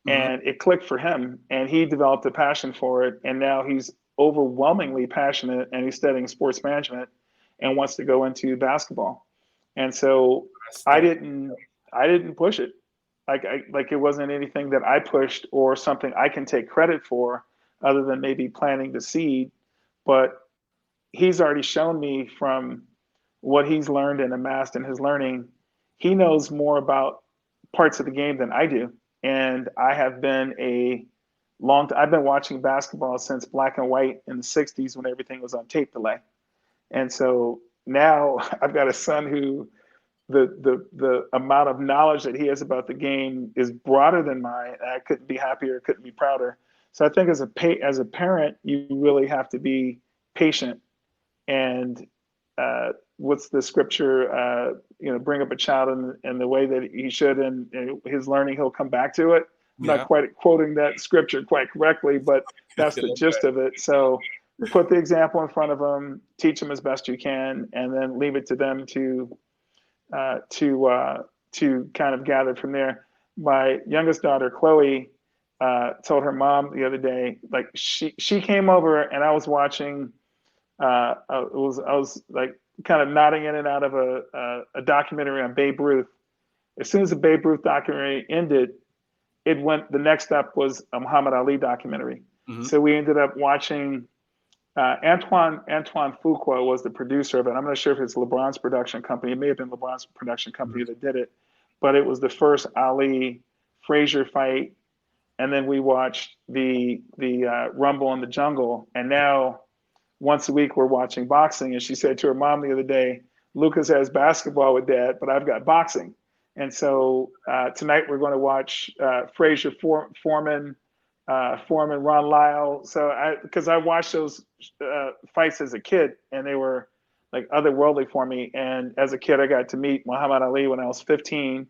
and it clicked for him, and he developed a passion for it. And now he's overwhelmingly passionate, and he's studying sports management and wants to go into basketball. And so I didn't push it. Like it wasn't anything that I pushed or something I can take credit for, other than maybe planting the seed. But he's already shown me from what he's learned and amassed in his learning, he knows more about parts of the game than I do. And I have been I've been watching basketball since black and white in the 60s when everything was on tape delay. And so now I've got a son who the amount of knowledge that he has about the game is broader than mine. I couldn't be happier, couldn't be prouder. So I think as a parent, you really have to be patient. And what's the scripture? Bring up a child in the way that he should, and his learning, he'll come back to it. I'm not quite quoting that scripture quite correctly, but that's the gist of it. So put the example in front of them, teach them as best you can, and then leave it to them to kind of gather from there. My youngest daughter, Chloe, told her mom the other day, like she came over and I was watching. I was like kind of nodding in and out of a documentary on Babe Ruth. As soon as the Babe Ruth documentary ended, the next up was a Muhammad Ali documentary. Mm-hmm. So we ended up watching. Antoine Fuqua was the producer of it. I'm not sure if it's LeBron's production company. It may have been LeBron's production company that did it, but it was the first Ali Frazier fight. And then we watched the Rumble in the Jungle. And now once a week we're watching boxing. And she said to her mom the other day, Lucas has basketball with dad, but I've got boxing. And so tonight we're going to watch Frazier Foreman, Ron Lyle. So because I watched those fights as a kid, and they were like otherworldly for me. And as a kid, I got to meet Muhammad Ali when I was 15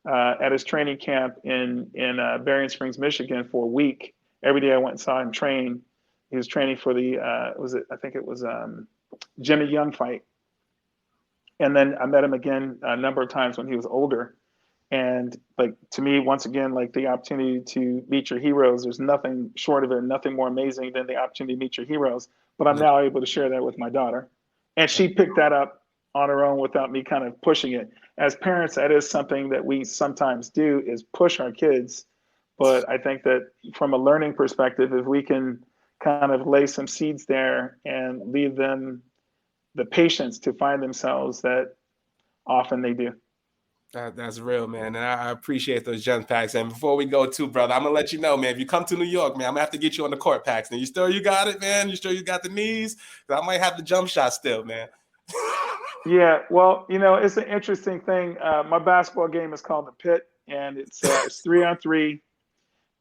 at his training camp in Berrien Springs, Michigan, for a week. Every day I went and saw him train. He was training for the I think it was Jimmy Young fight. And then I met him again a number of times when he was older. And like, to me, once again, like the opportunity to meet your heroes, there's nothing short of it, nothing more amazing than the opportunity to meet your heroes. But I'm now able to share that with my daughter. And she picked that up on her own without me kind of pushing it. As parents, that is something that we sometimes do, is push our kids. But I think that from a learning perspective, if we can kind of lay some seeds there and leave them the patience to find themselves, that often they do. That's real, man. And I appreciate those gems, Paxton. And before we go too, brother, I'm going to let you know, man, if you come to New York, man, I'm going to have to get you on the court, Paxton. You got it, man? You sure you got the knees? Because I might have the jump shot still, man. Yeah, well, it's an interesting thing. My basketball game is called the Pit, and it's 3-on-3.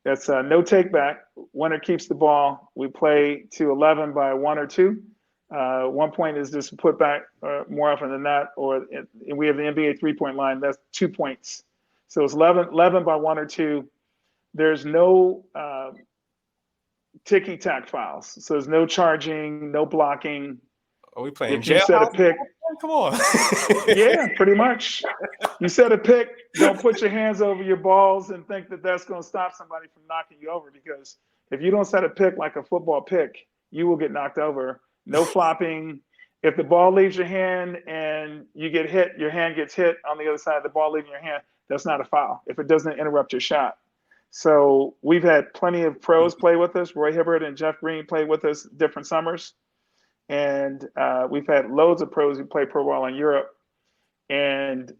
That's no take back. Winner keeps the ball. We play to 11 by 1 or 2. 1 point is just put back more often than not, and we have the NBA 3-point line. That's 2 points. So it's 11 by 1 or 2. There's no ticky-tack fouls. So there's no charging, no blocking. Are we playing if you set a pick? Come on. Yeah, pretty much. You set a pick, don't put your hands over your balls and think that that's going to stop somebody from knocking you over, because if you don't set a pick like a football pick, you will get knocked over. No flopping. If the ball leaves your hand and you get hit, your hand gets hit on the other side of the ball leaving your hand, that's not a foul if it doesn't interrupt your shot. So we've had plenty of pros play with us. Roy Hibbert and Jeff Green played with us different summers. And we've had loads of pros who play pro ball in Europe. And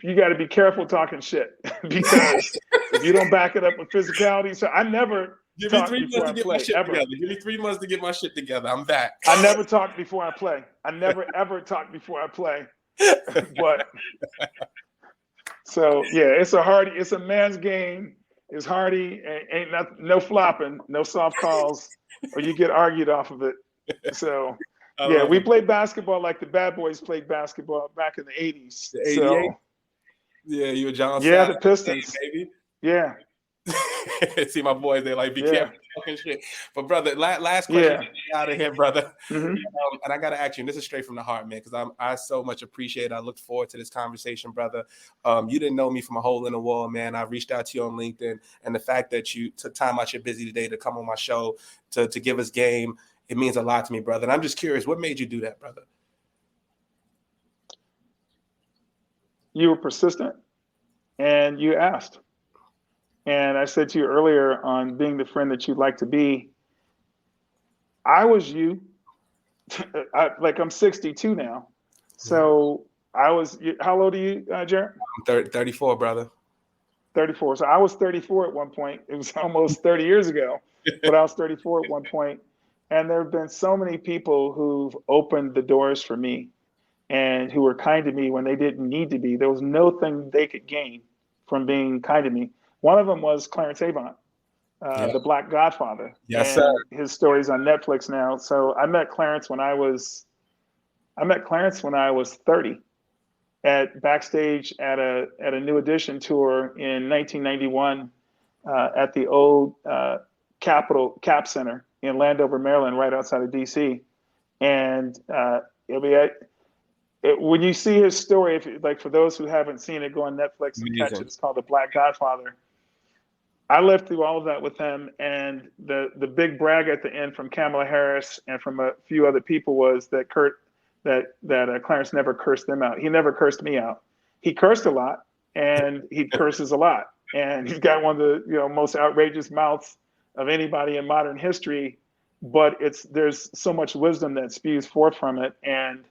you got to be careful talking shit because if you don't back it up with physicality. So I never Give me 3 months to get my shit together. Give me 3 months to get my shit together. I'm back. I never talk before I play. I never, ever talk before I play. But so, yeah, it's a man's game. It's hardy. Ain't no flopping, no soft calls, or you get argued off of it. So, yeah, we played basketball like the bad boys played basketball back in the 80s. The 88? So, yeah, you were John. Yeah, the Pistons. Baby. Yeah. See my boys, they like, be careful talking shit. But brother, last question out of here, brother. Mm-hmm. And I gotta ask you, and this is straight from the heart, man, because I so much appreciate it. I look forward to this conversation, brother. You didn't know me from a hole in the wall, man. I reached out to you on LinkedIn, and the fact that you took time out your busy day to come on my show to give us game, it means a lot to me, brother. And I'm just curious, what made you do that, brother? You were persistent, and you asked. And I said to you earlier on being the friend that you'd like to be, I was you. I'm 62 now. So I was, how old are you, Jared? I'm 34, brother. 34. So I was 34 at one point. It was almost 30 years ago, but I was 34 at one point. And there have been so many people who've opened the doors for me and who were kind to me when they didn't need to be. There was no thing they could gain from being kind to me. One of them was Clarence Avant, the Black Godfather. Yes, and sir. his story's on Netflix now. So I met Clarence when I was 30 at backstage at a New Edition tour in 1991 at the old Cap Center in Landover, Maryland, right outside of DC. And when you see his story, for those who haven't seen it, go on Netflix and catch it. It's called The Black Godfather. I lived through all of that with him, and the big brag at the end from Kamala Harris and from a few other people was that Clarence never cursed them out. He never cursed me out. He cursed a lot, and he curses a lot, and he's got one of the most outrageous mouths of anybody in modern history. But there's so much wisdom that spews forth from it. And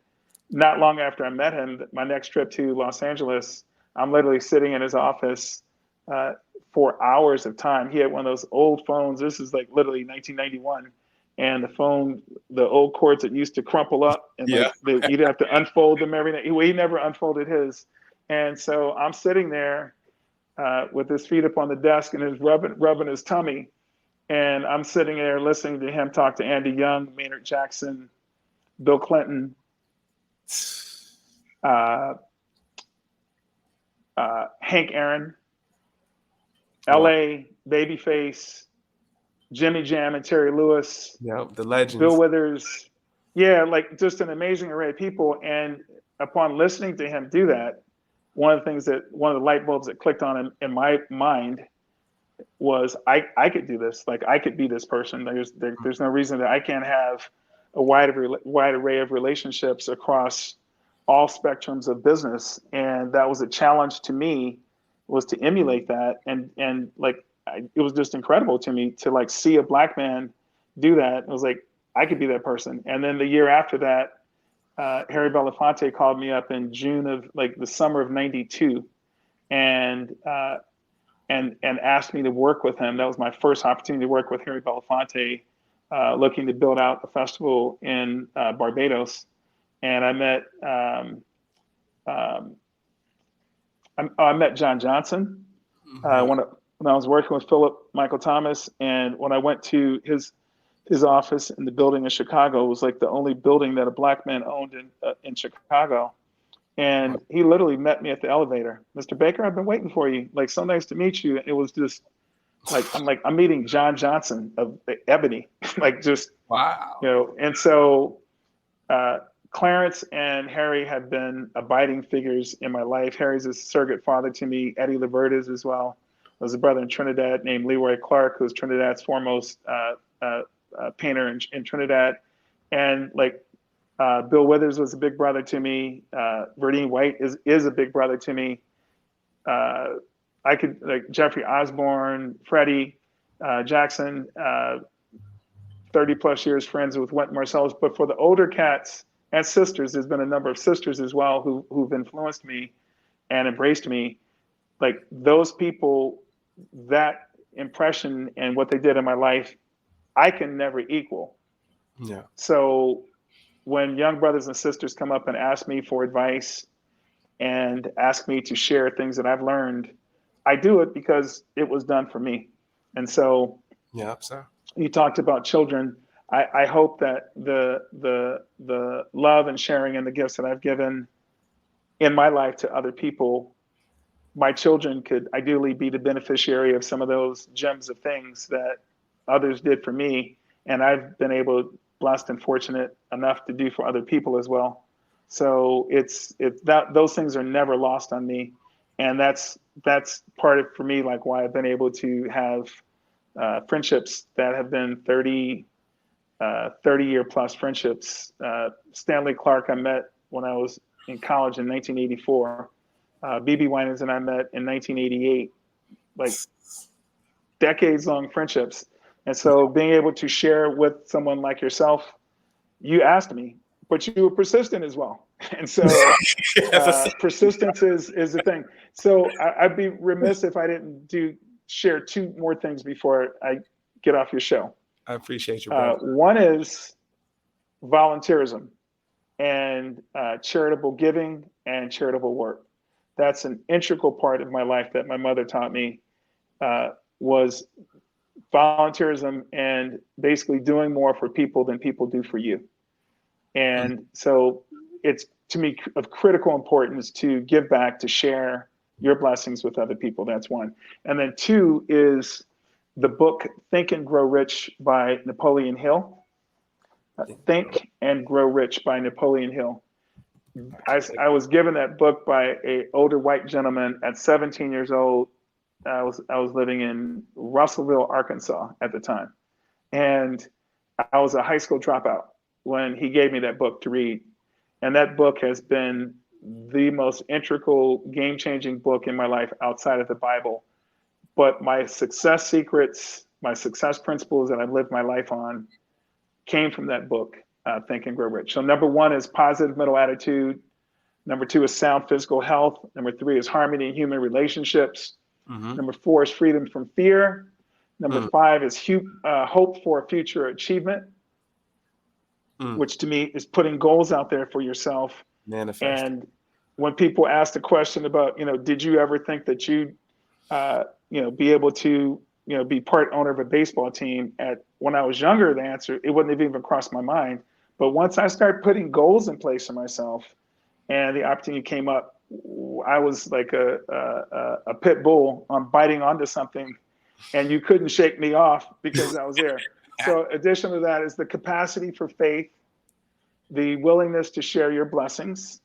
not long after I met him, my next trip to Los Angeles, I'm literally sitting in his office for hours of time. He had one of those old phones. This is like literally 1991. And the old cords that used to crumple up, and you'd have to unfold them every night. He never unfolded his. And so I'm sitting there with his feet up on the desk and his rubbing his tummy. And I'm sitting there listening to him talk to Andy Young, Maynard Jackson, Bill Clinton, Hank Aaron, L.A., Babyface, Jimmy Jam and Terry Lewis. Yep, the legends. Bill Withers. Yeah, just an amazing array of people. And upon listening to him do that, one of the light bulbs that clicked on in my mind was I could do this. I could be this person. There's no reason that I can't have a wide array of relationships across all spectrums of business. And that was a challenge to me, was to emulate that. And it was just incredible to me to see a Black man do that. It was like, I could be that person. And then the year after that, Harry Belafonte called me up in June of the summer of '92, and asked me to work with him. That was my first opportunity to work with Harry Belafonte, looking to build out a festival in Barbados. And I met I met John Johnson when I was working with Philip Michael Thomas, and when I went to his office in the building in Chicago, it was the only building that a Black man owned in Chicago. And he literally met me at the elevator. Mr. Baker, I've been waiting for you. So nice to meet you. And it was just I'm meeting John Johnson of Ebony. Wow. And so Clarence and Harry have been abiding figures in my life. Harry's a surrogate father to me. Eddie Levert is as well. There's a brother in Trinidad named Leroy Clark, who's Trinidad's foremost painter in Trinidad. And Bill Withers was a big brother to me. Verdine White is a big brother to me. I could Jeffrey Osborne, Freddie Jackson, 30 plus years friends with Wynton Marsalis. But for the older cats and sisters, there's been a number of sisters as well who've influenced me and embraced me. Those people, that impression and what they did in my life, I can never equal. Yeah. So when young brothers and sisters come up and ask me for advice and ask me to share things that I've learned, I do it because it was done for me. And so, yeah, sir. You talked about children. I hope that the love and sharing and the gifts that I've given in my life to other people, my children could ideally be the beneficiary of some of those gems of things that others did for me. And I've been blessed and fortunate enough to do for other people as well. So those things are never lost on me. And that's part of, for me, why I've been able to have friendships that have been 30-year plus friendships. Stanley Clark I met when I was in college in 1984. B.B. Winans and I met in 1988, decades-long friendships. And so being able to share with someone like yourself, you asked me, but you were persistent as well. And so persistence is the thing. So I'd be remiss if I didn't share two more things before I get off your show. I appreciate you, brother. One is volunteerism. and charitable giving and charitable work. That's an integral part of my life that my mother taught me, was volunteerism and basically doing more for people than people do for you. And so it's, to me, of critical importance to give back, to share your blessings with other people. That's one. And then two is the book Think and Grow Rich by Napoleon Hill. Think and Grow Rich by Napoleon Hill. I was given that book by an older white gentleman at 17 years old. I was living in Russellville, Arkansas at the time. And I was a high school dropout when he gave me that book to read. And that book has been the most integral, game-changing book in my life outside of the Bible. But my success secrets, my success principles that I've lived my life on came from that book, Think and Grow Rich. So number one is positive mental attitude. Number two is sound physical health. Number three is harmony in human relationships. Number four is freedom from fear. Number five is hope for future achievement, which to me is putting goals out there for yourself. Manifest. And when people ask the question about, did you ever think that you'd, be able to, be part owner of a baseball team? When I was younger, the answer, it wouldn't have even crossed my mind. But once I started putting goals in place for myself and the opportunity came up, I was like a pit bull on biting onto something, and you couldn't shake me off because I was there. So addition to that is the capacity for faith, the willingness to share your blessings,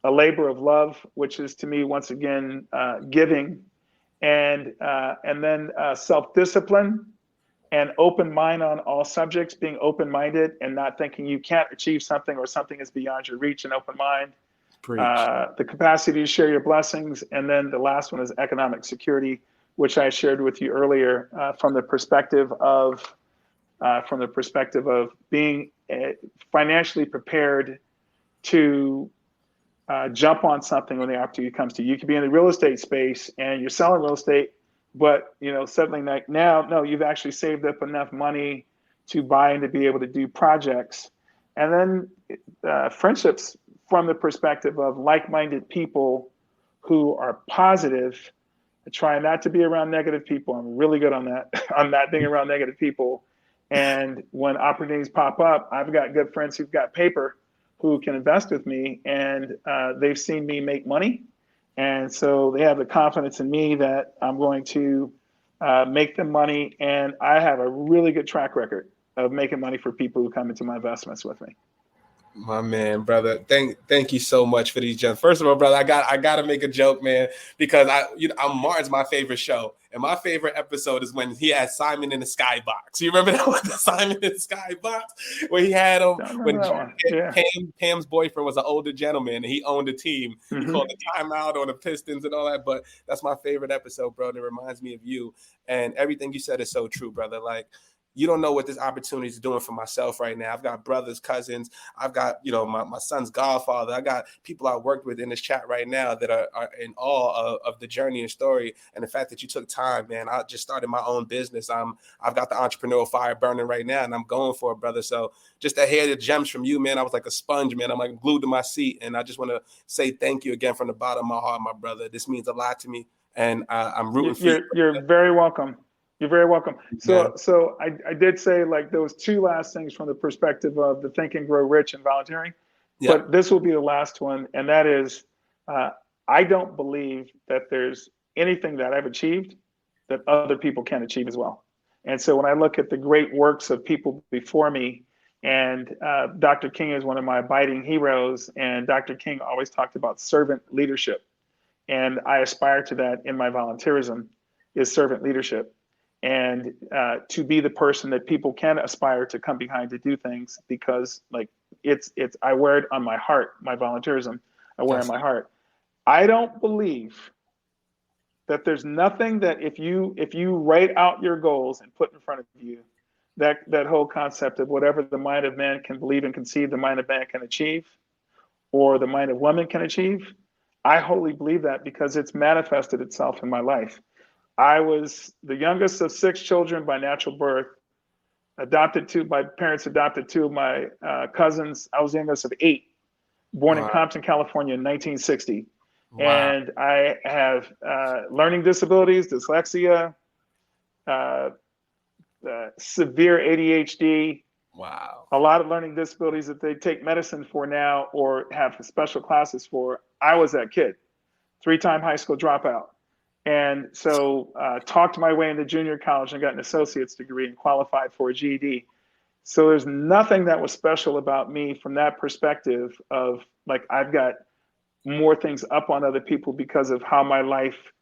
a labor of love, which is to me, once again, giving, and then self-discipline and open mind on all subjects, being open-minded and not thinking you can't achieve something or something is beyond your reach, and open mind. The capacity to share your blessings. And then the last one is economic security, which I shared with you earlier, from the perspective of being financially prepared to jump on something when the opportunity comes to you. You could be in the real estate space and you're selling real estate, but suddenly like now, no, you've actually saved up enough money to buy and to be able to do projects. And then friendships from the perspective of like-minded people who are positive. I try not to be around negative people. I'm really good on that. I'm not being around negative people. And when opportunities pop up, I've got good friends who've got paper who can invest with me, and they've seen me make money. And so they have the confidence in me that I'm going to make them money. And I have a really good track record of making money for people who come into my investments with me. My man, brother. Thank you so much for these gems. First of all, brother, I gotta make a joke, man, because Martin's my favorite show, and my favorite episode is when he had Simon in the Skybox. You remember that one, the Simon in the Skybox, where he had him when Pam's boyfriend was an older gentleman and he owned a team. He called the timeout on the Pistons and all that. But that's my favorite episode, bro. And it reminds me of you, and everything you said is so true, brother. Like, you don't know what this opportunity is doing for myself right now. I've got brothers, cousins. I've got, my son's godfather. I got people I worked with in this chat right now that are in awe of the journey and story. And the fact that you took time, man. I just started my own business. I've got the entrepreneurial fire burning right now, and I'm going for it, brother. So just to hear the gems from you, man, I was like a sponge, man. I'm like glued to my seat. And I just want to say thank you again from the bottom of my heart, my brother. This means a lot to me. And I'm rooting for you. You're very welcome. You're very welcome. So I did say, like, there was two last things from the perspective of the Think and Grow Rich and volunteering, but this will be the last one. And that is, I don't believe that there's anything that I've achieved that other people can achieve as well. And so when I look at the great works of people before me, and Dr. King is one of my abiding heroes, and Dr. King always talked about servant leadership. And I aspire to that in my volunteerism, is servant leadership. And to be the person that people can aspire to come behind to do things, because like I wear it on my heart, my volunteerism, I wear it on my heart. I don't believe that there's nothing that if you write out your goals and put in front of you, that whole concept of whatever the mind of man can believe and conceive, the mind of man can achieve, or the mind of woman can achieve. I wholly believe that because it's manifested itself in my life. I was the youngest of 6 children by natural birth. My parents adopted 2 of my cousins. I was the youngest of 8. born in Compton, California in 1960. Wow. And I have learning disabilities, dyslexia, severe ADHD. Wow. A lot of learning disabilities that they take medicine for now or have special classes for. I was that kid, 3-time high school dropout. And so talked my way into junior college and got an associate's degree and qualified for a GED. So there's nothing that was special about me from that perspective of like, I've got more things up on other people because of how my life,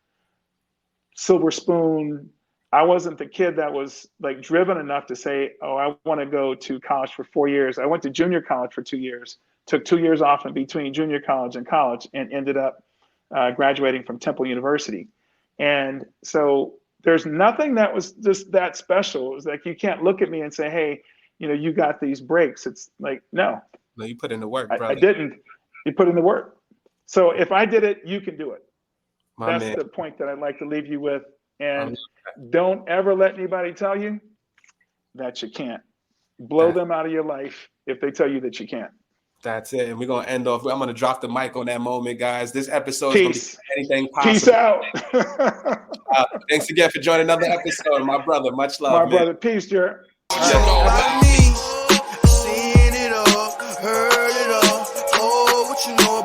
silver spoon. I wasn't the kid that was like driven enough to say, oh, I want to go to college for 4 years. I went to junior college for 2 years, took 2 years off in between junior college and college, and ended up graduating from Temple University. And so there's nothing that was just that special. It was like, you can't look at me and say, hey, you got these breaks. It's like, no. No, you put in the work, brother. I didn't. You put in the work. So if I did it, you can do it. That's the point that I'd like to leave you with. And don't ever let anybody tell you that you can't. Blow them out of your life if they tell you that you can't. That's it. And we're going to end off. I'm going to drop the mic on that moment, guys. This episode is going to be anything possible. Peace out. Thanks again for joining another episode. My brother, much love. My brother, peace, Jared. Seen it all, heard it all. Oh, what you know